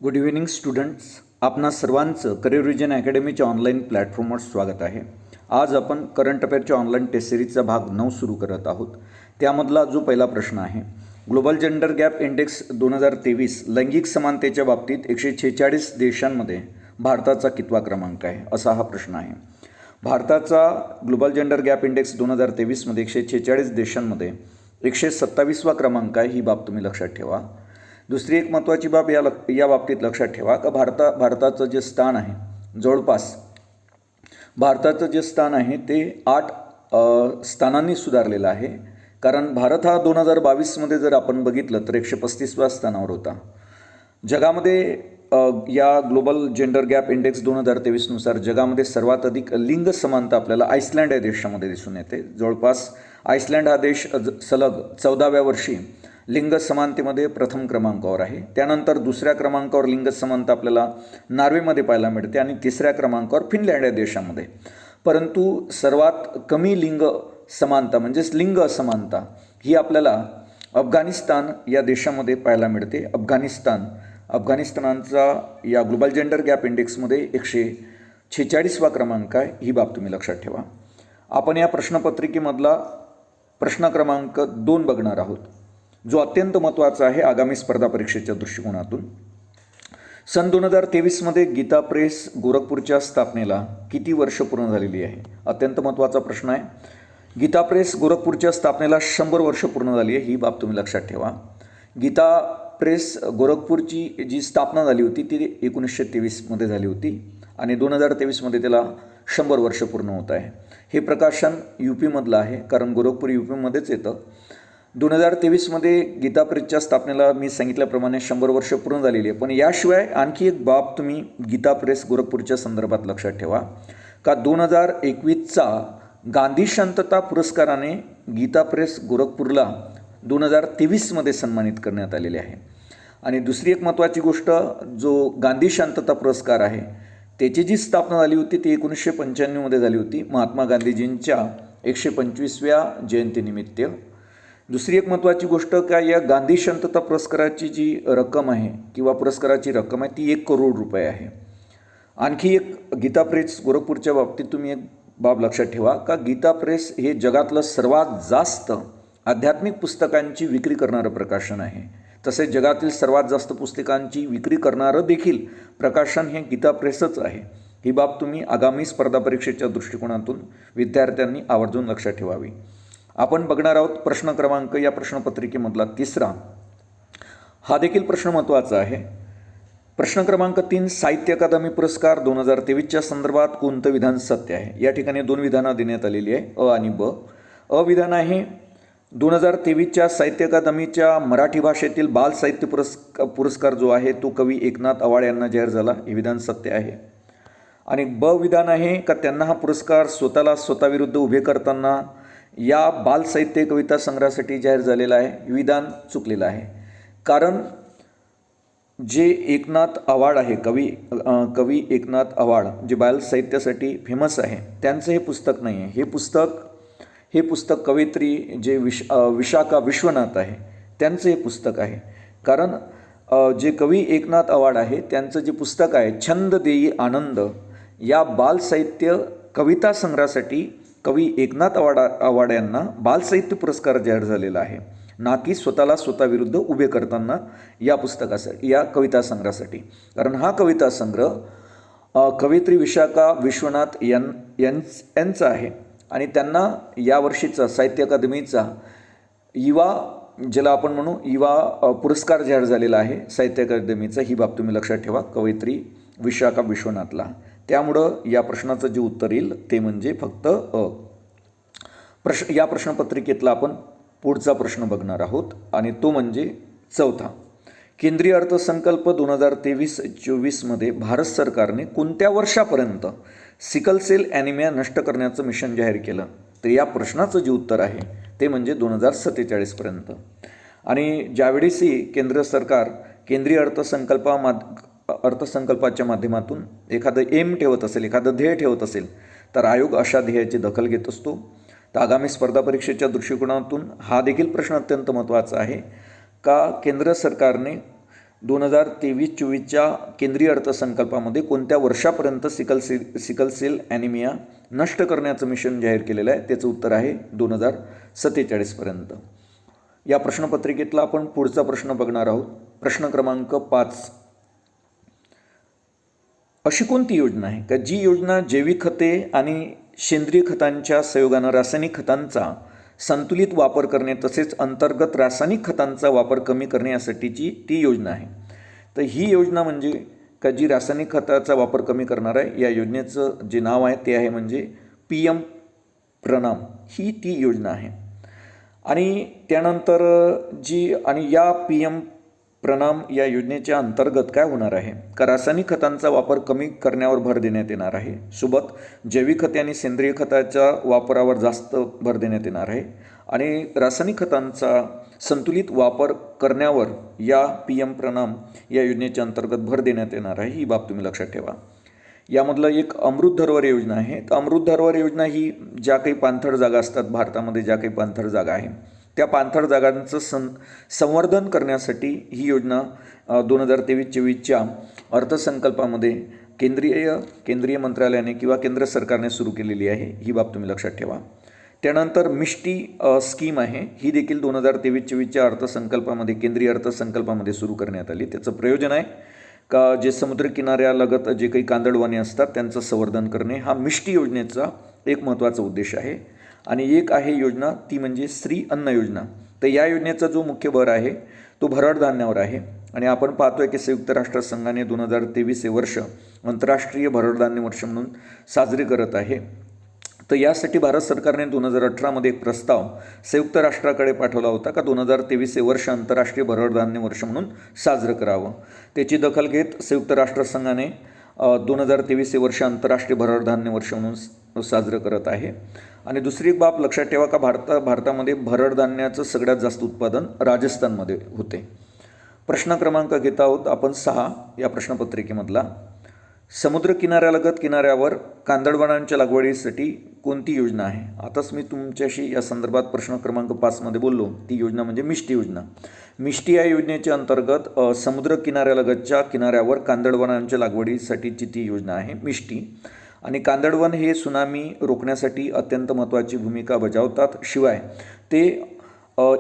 Good evening students. आपणा सर्वांचं career vision अकॅडमीच्या online प्लॅटफॉर्मवर स्वागत आहे. आज आपण करंट अफेअरच्या ऑनलाईन टेस्ट सिरीजचा भाग 9 सुरू करत आहोत. त्यामधला जो पहिला प्रश्न आहे, ग्लोबल जेंडर गॅप इंडेक्स 2023 लैंगिक समानतेच्या बाबतीत 146 देशांमध्ये भारताचा कितवा क्रमांक आहे, असा हा प्रश्न आहे. भारताचा ग्लोबल जेंडर गॅप इंडेक्स 2023मध्ये 146 देशांमध्ये 127वा क्रमांक आहे. ही बाब तुम्ही लक्षात ठेवा. दुसरी एक महत्त्वाची बाब या बाबतीत लक्षात ठेवा का भारताचं जे स्थान आहे, जवळपास भारताचं जे स्थान आहे ते 8 स्थानांनी सुधारलेलं आहे. कारण भारत हा 2022मध्ये जर आपण बघितलं तर 135व्या स्थानावर होता. जगामध्ये या ग्लोबल जेंडर गॅप इंडेक्स 2023नुसार जगामध्ये सर्वात अधिक लिंग समानता आपल्याला आईसलँड या देशामध्ये दिसून येते. जवळपास आईसलँड हा देश सलग 14व्या वर्षी लिंग समानतेमध्ये प्रथम क्रमांकावर आहे. त्यानंतर दुसऱ्या क्रमांकावर लिंग समानता आपल्याला नॉर्वेमध्ये पाहायला मिळते आणि तिसऱ्या क्रमांकावर फिनलँड या देशामध्ये. परंतु सर्वात कमी लिंग समानता म्हणजेच लिंग असमानता ही आपल्याला अफगाणिस्तान या देशामध्ये पाहायला मिळते. अफगाणिस्तानचा या ग्लोबल जेंडर गॅप इंडेक्समध्ये 146वा क्रमांक आहे. ही बाब तुम्ही लक्षात ठेवा. आपण या प्रश्नपत्रिकेमधला प्रश्न क्रमांक 2 बघणार आहोत, जो अत्यंत महत्त्वाचा आहे आगामी स्पर्धा परीक्षेच्या दृष्टिकोनातून. सन 2023मध्ये गीता प्रेस गोरखपूरच्या स्थापनेला किती वर्ष पूर्ण झालेली आहे? अत्यंत महत्त्वाचा प्रश्न आहे. गीता प्रेस गोरखपूरच्या स्थापनेला 100 वर्ष पूर्ण झाली आहे. ही बाब तुम्ही लक्षात ठेवा. गीता प्रेस गोरखपूरची जी स्थापना झाली होती ती 1923मध्ये झाली होती आणि 2023मध्ये त्याला 100 वर्ष पूर्ण होत आहे. हे प्रकाशन UPमधलं आहे, कारण गोरखपूर UPमध्येच येतं. 2023मध्ये गीता प्रेसच्या स्थापनेला मी सांगितल्याप्रमाणे 100 वर्ष पूर्ण झालेली आहे. पण याशिवाय आणखी एक बाब तुम्ही गीता प्रेस गोरखपूरच्या संदर्भात लक्षात ठेवा का 2021चा गांधी शांतता पुरस्काराने गीता प्रेस गोरखपूरला 2023मध्ये सन्मानित करण्यात आलेले आहे. आणि दुसरी एक महत्त्वाची गोष्ट, जो गांधी शांतता पुरस्कार आहे त्याची जी स्थापना झाली होती ती 1995मध्ये झाली होती, महात्मा गांधीजींच्या 125व्या जयंतीनिमित्त. दुसरी एक महत्त्वाची गोष्ट का या गांधी शांतता पुरस्काराची जी रक्कम आहे किंवा पुरस्काराची रक्कम आहे ती 1 करोड रुपये आहे. आणखी एक गीता प्रेस गोरखपूरच्या बाबतीत तुम्ही एक बाब लक्षात ठेवा का गीता प्रेस हे जगातलं सर्वात जास्त आध्यात्मिक पुस्तकांची विक्री करणारं प्रकाशन आहे. तसेच जगातील सर्वात जास्त पुस्तकांची विक्री करणारं देखील प्रकाशन हे गीता प्रेसच आहे. ही बाब तुम्ही आगामी स्पर्धा परीक्षेच्या दृष्टिकोनातून विद्यार्थ्यांनी आवर्जून लक्षात ठेवावी. आपण बघणार आहोत प्रश्न क्रमांक या प्रश्नपत्रिकेमधला 3. हा देखील प्रश्न महत्त्वाचा आहे. प्रश्न क्रमांक 3, साहित्य अकादमी पुरस्कार 2023च्या संदर्भात कोणतं विधान सत्य आहे? या ठिकाणी 2 विधानं देण्यात आलेली आहे, अ आणि ब. अ विधान आहे 2023च्या साहित्य अकादमीच्या मराठी भाषेतील बाल साहित्य पुरस्कार जो आहे तो कवी एकनाथ आवाड यांना जाहीर झाला. हे विधान सत्य आहे. आणि ब विधान आहे का त्यांना हा पुरस्कार स्वतःविरुद्ध उभे करताना या बाल साहित्य कविता संग्रहासाठी जाहीर झालेला आहे. विधान चुकलेलं आहे. कारण जे एकनाथ आवाड आहे, कवी एकनाथ आवाड जे बाल साहित्यासाठी फेमस आहे, त्यांचं हे पुस्तक नाही आहे. हे पुस्तक कवयित्री जे विशाखा विश्वनाथ आहे त्यांचं हे पुस्तक आहे. कारण जे कवी एकनाथ आवाड आहे त्यांचं जे पुस्तक आहे छंद देई आनंद, या बाल साहित्य कविता संग्रहासाठी कवी एकनाथ आवाड यांना बाल साहित्य पुरस्कार जाहीर झालेला आहे, ना की स्वतःविरुद्ध उभे करताना या पुस्तकासाठी, या कविता संग्रहासाठी. कारण हा कविता संग्रह कवयित्री विशाखा विश्वनाथ यांचा आहे आणि त्यांना यावर्षीचा साहित्य अकादमीचा युवा, ज्याला आपण म्हणू युवा पुरस्कार जाहीर झालेला आहे साहित्य अकादमीचा. ही बाब तुम्ही लक्षात ठेवा, कवयित्री विशाखा विश्वनाथला. त्यामुळं या प्रश्नाचं जे उत्तर येईल ते म्हणजे फक्त अ. या प्रश्नपत्रिकेतला आपण पुढचा प्रश्न बघणार आहोत आणि तो म्हणजे 4. केंद्रीय अर्थसंकल्प 2023-24मध्ये भारत सरकारने कोणत्या वर्षापर्यंत सिकल सेल ॲनिमिया नष्ट करण्याचं मिशन जाहीर केलं? तर या प्रश्नाचं जे उत्तर आहे ते म्हणजे 2047पर्यंत. आणि ज्यावेळेस केंद्र सरकार केंद्रीय अर्थसंकल्पाच्या माध्यमातून एखादं एम ठेवत असेल, एखादं ध्येय ठेवत असेल तर आयोग अशा ध्येयाची दखल घेत असतो. तर आगामी स्पर्धा परीक्षेच्या दृष्टिकोनातून हा देखील प्रश्न अत्यंत महत्त्वाचा आहे का केंद्र सरकारने 2023-24च्या केंद्रीय अर्थसंकल्पामध्ये कोणत्या वर्षापर्यंत सिकल सेल ॲनिमिया नष्ट करण्याचं मिशन जाहीर केलेलं आहे? त्याचं उत्तर आहे 2047पर्यंत. या प्रश्नपत्रिकेतला आपण पुढचा प्रश्न बघणार आहोत. प्रश्न क्रमांक 5. अशी कोणती योजना आहे का जी योजना जैविक खते आणि सेंद्रिय खतांच्या संयोगानं रासायनिक खतांचा संतुलित वापर करणे तसेच अंतर्गत रासायनिक खतांचा वापर कमी करणे यासाठीची ती योजना आहे? तर ही योजना म्हणजे का जी रासायनिक खताचा वापर कमी करणार आहे, या योजनेचं जे नाव आहे ते आहे म्हणजे PM प्रणाम, ही ती योजना आहे. आणि त्यानंतर या PM प्रणाम या योजनेच्या अंतर्गत काय होणार आहे का रासायनिक खतांचा वापर कमी करण्यावर भर देण्यात येणार आहे. सोबत जैविक खते आणि सेंद्रिय खताच्या वापरावर जास्त भर देण्यात येणार आहे आणि रासायनिक खतांचा संतुलित वापर करण्यावर या PM प्रणाम या योजनेच्या अंतर्गत भर देण्यात येणार आहे. ही बाब तुम्ही लक्षात ठेवा. यामधलं एक अमृत धरोहर योजना आहे. तर अमृत धरोहर योजना ही ज्या काही पाणथळ जागा असतात भारतामध्ये, ज्या काही पाणथळ जागा आहे त्या पाणथळ जागांचं संवर्धन करण्यासाठी ही योजना 2023-24च्या अर्थसंकल्पामध्ये केंद्रीय मंत्रालयाने किंवा केंद्र सरकारने सुरू केलेली आहे. ही बाब तुम्ही लक्षात ठेवा. त्यानंतर मिष्टी स्कीम आहे, ही देखील 2023-24च्या अर्थसंकल्पामध्ये केंद्रीय अर्थसंकल्पामध्ये सुरू करण्यात आली. त्याचं प्रयोजन आहे का जे समुद्रकिनाऱ्यालगत जे काही कांदळवने असतात त्यांचं संवर्धन करणे, हा मिष्टी योजनेचा एक महत्त्वाचा उद्देश आहे. आणि एक आहे योजना ती म्हणजे श्री अन्न योजना. तर या योजनेचा जो मुख्य भर आहे तो भरड धान्यावर आहे आणि आपण पाहतोय की संयुक्त राष्ट्रसंघाने 2023 हे वर्ष आंतरराष्ट्रीय भरड धान्य वर्ष म्हणून साजरे करत आहे. तर यासाठी भारत सरकारने 2018मध्ये एक प्रस्ताव संयुक्त राष्ट्राकडे पाठवला होता का 2023 हे वर्ष आंतरराष्ट्रीय भरड धान्य वर्ष म्हणून साजरं करावं. त्याची दखल घेत संयुक्त राष्ट्रसंघाने 2023 हे वर्ष आंतरराष्ट्रीय भरड धान्य वर्ष म्हणून साजरं करत आहे. आणि दुसरी एक बाब लक्षात ठेवा का भारतामध्ये भरड धान्याचं सगळ्यात जास्त उत्पादन राजस्थानमध्ये होते. प्रश्न क्रमांक घेत आहोत आपण 6 या प्रश्नपत्रिकेमधला. समुद्रकिनाऱ्यालगत किनाऱ्यावर कांदळवनांच्या लागवडीसाठी कोणती योजना आहे? आताच मी तुमच्याशी या संदर्भात प्रश्न क्रमांक 5मध्ये बोललो. ती योजना म्हणजे मिष्टी योजना. मिष्टी या योजनेच्या अंतर्गत समुद्रकिनाऱ्यालगतच्या किनाऱ्यावर कांदळवनांच्या लागवडीसाठीची ती योजना आहे मिष्टी. आणि कांदळवन हे सुनामी रोखण्यासाठी अत्यंत महत्त्वाची भूमिका बजावतात. शिवाय ते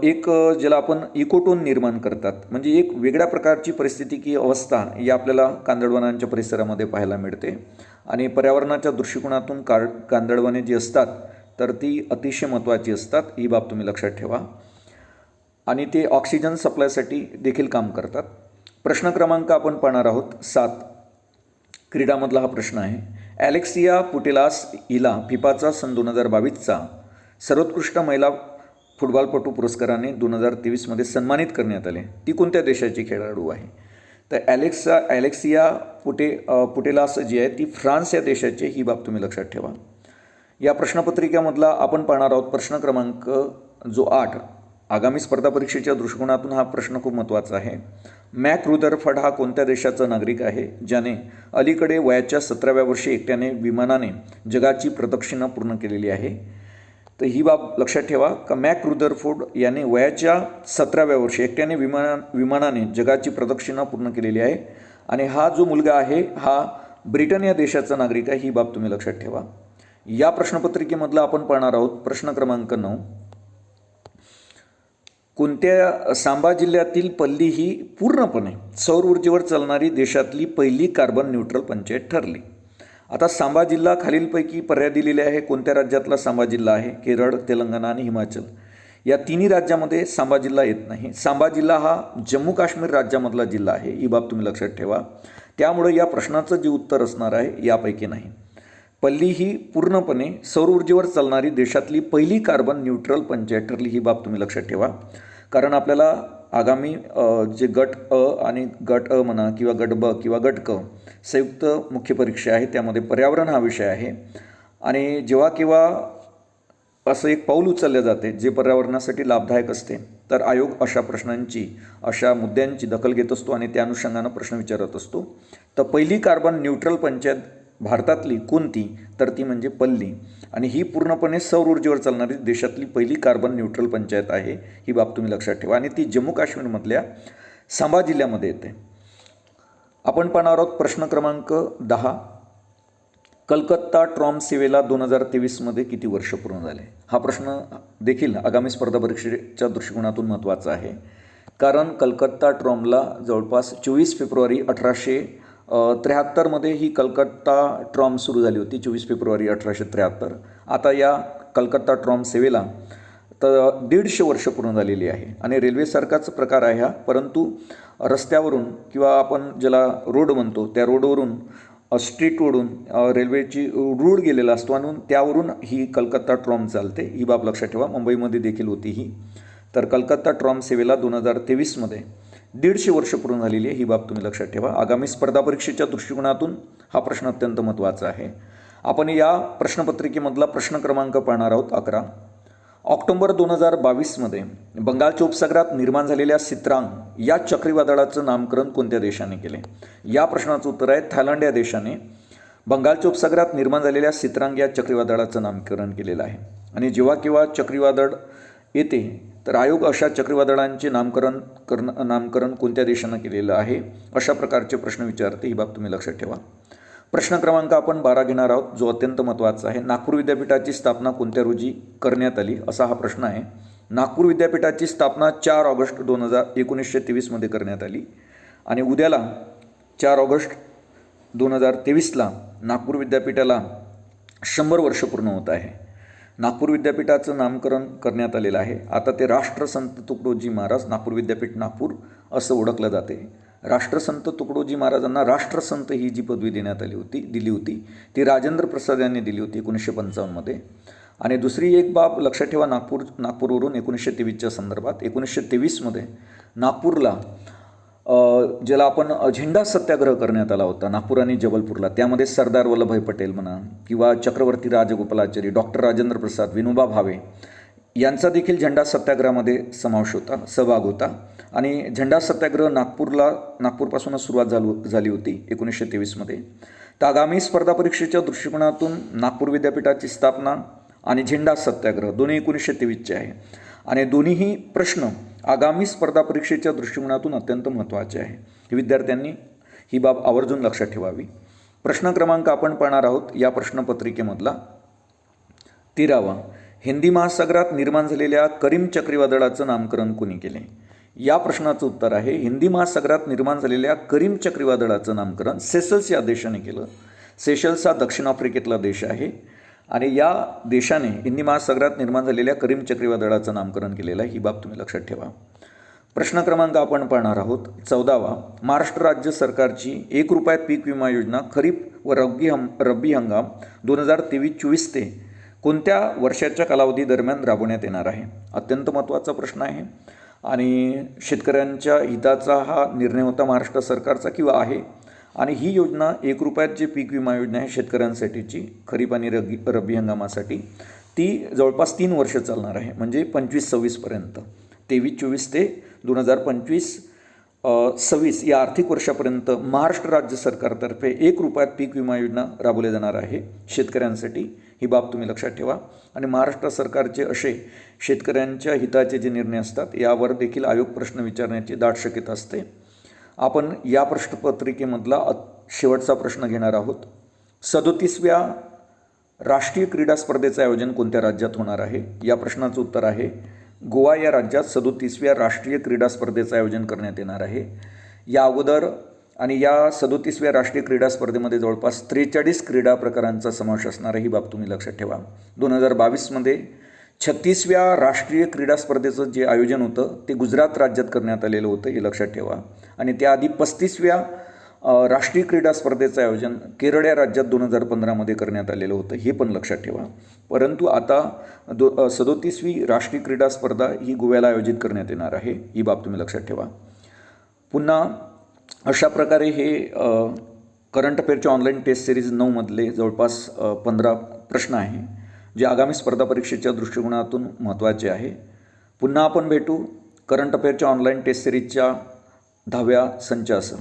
एक ज्याला आपण इकोटोन निर्माण करतात, म्हणजे एक वेगळ्या प्रकारची पारिस्थितिकी अवस्था या आपल्याला कांदळवनांच्या परिसरामध्ये पाहायला मिळते. आणि पर्यावरणाच्या दृष्टिकोनातून कांदळवने जी असतात तर ती अतिशय महत्त्वाची असतात. ही बाब तुम्ही लक्षात ठेवा. आणि ते ऑक्सिजन सप्लायसाठी देखील काम करतात. प्रश्न क्रमांक आपण पाहणार आहोत 7. क्रीडामधला हा प्रश्न आहे. ॲलेक्सिया पुटेलास हिला फिफाचा सन 2022चा सर्वोत्कृष्ट महिला फुटबॉलपटू पुरस्काराने 2023मध्ये सन्मानित करण्यात आले. ती कोणत्या देशाची खेळाडू आहे? तर ॲलेक्सिया पुटेलास जी आहे ती फ्रान्स या देशाची. ही बाब तुम्ही लक्षात ठेवा. या प्रश्नपत्रिकेमधला आपण पाहणार आहोत प्रश्न क्रमांक जो 8. आगामी स्पर्धा परीक्षेच्या दृष्टिकोनातून हा प्रश्न खूप महत्त्वाचा आहे. मॅक रुदरफर्ड हा कोणत्या देशाचा नागरिक आहे ज्याने अलीकडे वयाच्या 17व्या वर्षी एकट्याने विमानाने जगाची प्रदक्षिणा पूर्ण केलेली आहे? तर ही बाब लक्षात ठेवा का मॅक रुदरफोर्ड याने वयाच्या 17व्या वर्षी एकट्याने विमानाने जगाची प्रदक्षिणा पूर्ण केलेली आहे. आणि हा जो मुलगा आहे हा ब्रिटन या देशाचा नागरिक आहे. ही बाब तुम्ही लक्षात ठेवा. या प्रश्नपत्रिकेमधला आपण पाहणार आहोत प्रश्न क्रमांक 9. कोणत्या सांबा जिल्ह्यातील पल्ली ही पूर्णपणे सौर ऊर्जेवर चालणारी देशातली पहिली कार्बन न्यूट्रल पंचायत ठरली? आता सांबा जिल्हा खालीलपैकी पर्याय दिलेले आहे. कोणत्या राज्यातला सांबा जिल्हा आहे? केरळ, तेलंगणा आणि हिमाचल. या तिन्ही राज्यामध्ये सांबा जिल्हा येत नाही. सांबा जिल्हा हा जम्मू काश्मीर राज्यामधला जिल्हा आहे. ही बाब तुम्ही लक्षात ठेवा. त्यामुळे या प्रश्नाचं जे उत्तर असणार आहे यापैकी नाही. पल्ली ही पूर्णपणे सौर ऊर्जेवर चालणारी देशातली पहिली कार्बन न्यूट्रल पंचायत ठरली. ही बाब तुम्ही लक्षात ठेवा. कारण आपल्याला आगामी जे गट अ आणि गट अ म्हणा किंवा गट ब किंवा गट क संयुक्त मुख्य परीक्षा आहे त्यामध्ये पर्यावरण हा विषय आहे. आणि जेव्हा केव्हा असं एक पाऊल उचलले जाते जे पर्यावरणासाठी लाभदायक असते तर आयोग अशा मुद्द्यांची दखल घेत असतो आणि त्या अनुषंगानं प्रश्न विचारत असतो. तर पहिली कार्बन न्यूट्रल पंचायत भारतातली कोणती? तर ती म्हणजे पल्ली. आणि ही पूर्णपणे सौर ऊर्जेवर चालणारी देशातली पहिली कार्बन न्यूट्रल पंचायत आहे. ही बाब तुम्ही लक्षात ठेवा. आणि ती जम्मू काश्मीरमधल्या सांबा जिल्ह्यामध्ये येते. आपण पाहणार आहोत प्रश्न क्रमांक 10. कलकत्ता ट्रॉम सेवेला 2023मध्ये किती वर्ष पूर्ण झाले? हा प्रश्न देखील आगामी स्पर्धा परीक्षेच्या दृष्टिकोनातून महत्त्वाचा आहे, कारण कलकत्ता ट्रॉमला जवळपास 24 फेब्रुवारी 1873मध्ये ही कलकत्ता ट्रॉम सुरू झाली होती. 24 फेब्रुवारी 1873. आता या कलकत्ता ट्रॉम सेवेला तर 150 वर्ष पूर्ण झालेली आहे आणि रेल्वेसारखाच प्रकार आहे हा, परंतु रस्त्यावरून किंवा आपण ज्याला रोड म्हणतो त्या रोडवरून स्ट्रीटवरून रेल्वेची रूळ गेलेला असतो आणि त्यावरून ही कलकत्ता ट्रॉम चालते. ही बाब लक्षात ठेवा. मुंबईमध्ये देखील होती ही. तर कलकत्ता ट्रॉम सेवेला 2023मध्ये 150 वर्ष पूर्ण झालेली आहे. ही बाब तुम्ही लक्षात ठेवा. आगामी स्पर्धा परीक्षेच्या दृष्टिकोनातून हा प्रश्न अत्यंत महत्त्वाचा आहे. आपण या प्रश्नपत्रिकेमधला प्रश्न क्रमांक पाहणार आहोत 11. ऑक्टोबर 2022मध्ये बंगालच्या उपसागरात निर्माण झालेल्या सित्रांग या चक्रीवादळाचं नामकरण कोणत्या देशाने केले? या प्रश्नाचं उत्तर आहे थायलंड या देशाने बंगालच्या उपसागरात निर्माण झालेल्या सित्रांग या चक्रीवादळाचं नामकरण केलेलं आहे. आणि जेव्हा केव्हा चक्रीवादळ येते तर आयोग अशा चक्रीवादळांचे नामकरण कोणत्या देशानं केलेलं आहे अशा प्रकारचे प्रश्न विचारते. ही बाब तुम्ही लक्षात ठेवा. प्रश्न क्रमांक आपण 12 घेणार आहोत, जो अत्यंत महत्त्वाचा आहे. नागपूर विद्यापीठाची स्थापना कोणत्या रोजी करण्यात आली असा हा प्रश्न आहे. नागपूर विद्यापीठाची स्थापना 4 ऑगस्ट 1923मध्ये करण्यात आली आणि उद्याला 4 ऑगस्ट 2023ला नागपूर विद्यापीठाला 100 वर्ष पूर्ण होत आहे. नागपूर विद्यापीठाचं नामकरण करण्यात आलेलं आहे. आता ते राष्ट्रसंत तुकडोजी महाराज नागपूर विद्यापीठ नागपूर असं ओळखलं जाते. राष्ट्रसंत तुकडोजी महाराजांना राष्ट्रसंत ही जी पदवी दिली होती ती राजेंद्र प्रसाद यांनी दिली होती 1955मध्ये. आणि दुसरी एक बाब लक्षात ठेवा नागपूरवरून 1923च्या संदर्भात 1923मध्ये नागपूरला ज्याला आपण झेंडा सत्याग्रह करण्यात आला होता नागपूर आणि जबलपूरला. त्यामध्ये सरदार वल्लभभाई पटेल म्हणा किंवा चक्रवर्ती राजगोपालाचारी, डॉक्टर राजेंद्र प्रसाद, विनोबा भावे यांचा देखील झेंडा सत्याग्रहामध्ये सहभाग होता. आणि झेंडा सत्याग्रह नागपूरपासूनच सुरुवात झाली होती 1923मध्ये. तर आगामी स्पर्धा परीक्षेच्या दृष्टिकोनातून नागपूर विद्यापीठाची स्थापना आणि झेंडा सत्याग्रह दोन्ही 1923चे आहे आणि दोन्हीही प्रश्न आगामी स्पर्धा परीक्षेच्या दृष्टिकोनातून अत्यंत महत्त्वाचे आहे. विद्यार्थ्यांनी ही बाब आवर्जून लक्षात ठेवावी. प्रश्न क्रमांक आपण पाहणार आहोत या प्रश्नपत्रिकेमधला 13वा. हिंदी महासागरात निर्माण झालेल्या करीम चक्रीवादळाचं नामकरण कोणी केले? या प्रश्नाचं उत्तर आहे हिंदी महासागरात निर्माण झालेल्या करीम चक्रीवादळाचं नामकरण सेशल्स या देशाने केलं. सेशल्स हा दक्षिण आफ्रिकेतला देश आहे आणि या देशाने हिंदी महासागरात निर्माण झालेल्या करीम चक्रीवादळाचं नामकरण केलेलं आहे. ही बाब तुम्ही लक्षात ठेवा. प्रश्न क्रमांक आपण पाहणार आहोत 14वा. महाराष्ट्र राज्य सरकारची ₹1 पीक विमा योजना खरीप व रब्बी हंगाम 2023-24 ते कोणत्या वर्षाच्या कालावधी दरम्यान राबवण्यात येणार आहे? अत्यंत महत्त्वाचा प्रश्न आहे आणि शेतकऱ्यांच्या हिताचा हा निर्णय होता महाराष्ट्र सरकारचा किंवा आहे. आणि ही योजना ₹1 जे पीक विमा योजना आहे शेतकऱ्यांसाठीची खरीप आणि रब्बी हंगामासाठी ती जवळपास 3 वर्ष चालणार आहे, म्हणजे 25-26 पर्यंत. 23-24 ते 2025-26 या आर्थिक वर्षापर्यंत महाराष्ट्र राज्य सरकारतर्फे ₹1 पीक विमा योजना राबवली जाणार आहे शेतकऱ्यांसाठी. ही बाब तुम्ही लक्षात ठेवा. आणि महाराष्ट्र सरकारचे असे शेतकऱ्यांच्या हिताचे जे निर्णय असतात यावर देखील आयोग प्रश्न विचारण्याची दाट शक्यता असते. आपण या प्रश्नपत्रिकेमधला शेवटचा प्रश्न घेणार आहोत. 37व्या राष्ट्रीय क्रीडा स्पर्धेचं आयोजन कोणत्या राज्यात होणार आहे? या प्रश्नाचं उत्तर आहे गोवा या राज्यात 37व्या राष्ट्रीय क्रीडा स्पर्धेचं आयोजन करण्यात येणार आहे. या अगोदर आणि या 37व्या राष्ट्रीय क्रीडा स्पर्धेमध्ये जवळपास 43 क्रीडा प्रकारांचा समावेश असणार आहे. ही बाब तुम्ही लक्षात ठेवा. 2022मध्ये 36व्या राष्ट्रीय क्रीडा स्पर्धेचं जे आयोजन होतं ते गुजरात राज्यात करण्यात आलेलं होतं, हे लक्षात ठेवा. आणि त्याआधी 35व्या राष्ट्रीय क्रीडा स्पर्धेचं आयोजन केरळ या राज्यात 2015मध्ये करण्यात आलेलं होतं, हे पण लक्षात ठेवा. परंतु आता 37वी राष्ट्रीय क्रीडा स्पर्धा ही गोव्याला आयोजित करण्यात येणार आहे. ही बाब तुम्ही लक्षात ठेवा. पुन्हा अशा प्रकारे हे करंट अफेअरच्या ऑनलाईन टेस्ट सिरीज 9मधले जवळपास 15 प्रश्न आहे जे आगामी स्पर्धा परीक्षेच्या दृष्टिकोनातून महत्त्वाचे आहे. पुन्हा आपण भेटू करंट अफेअरच्या ऑनलाईन टेस्ट सिरीजच्या 10व्या संचासह.